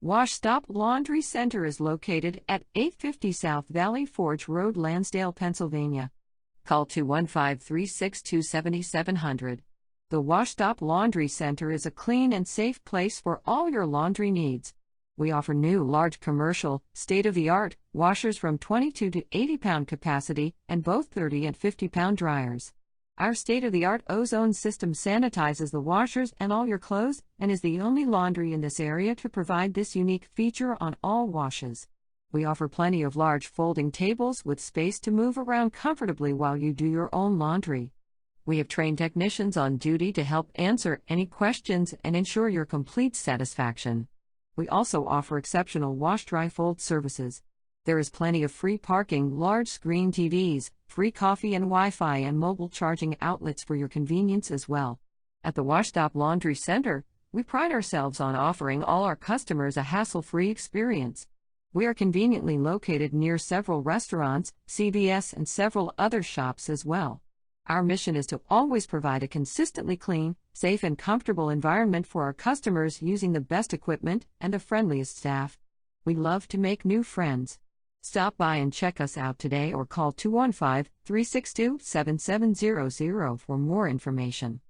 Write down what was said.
Wash Stop Laundry Center is located at 850 South Valley Forge Road, Lansdale, Pennsylvania. Call 215-362-7700. The Wash Stop Laundry Center is a clean and safe place for all your laundry needs. We offer new large commercial, state-of-the-art washers from 22 to 80-pound capacity and both 30 and 50-pound dryers. Our state-of-the-art ozone system sanitizes the washers and all your clothes and is the only laundry in this area to provide this unique feature on all washes. We offer plenty of large folding tables with space to move around comfortably while you do your own laundry. We have trained technicians on duty to help answer any questions and ensure your complete satisfaction. We also offer exceptional wash-dry-fold services. There is plenty of free parking, large screen TVs, free coffee and Wi-Fi and mobile charging outlets for your convenience as well. At the Wash Stop Laundry Center, we pride ourselves on offering all our customers a hassle-free experience. We are conveniently located near several restaurants, CVS, and several other shops as well. Our mission is to always provide a consistently clean, safe, and comfortable environment for our customers using the best equipment and the friendliest staff. We love to make new friends. Stop by and check us out today or call 215-362-7700 for more information.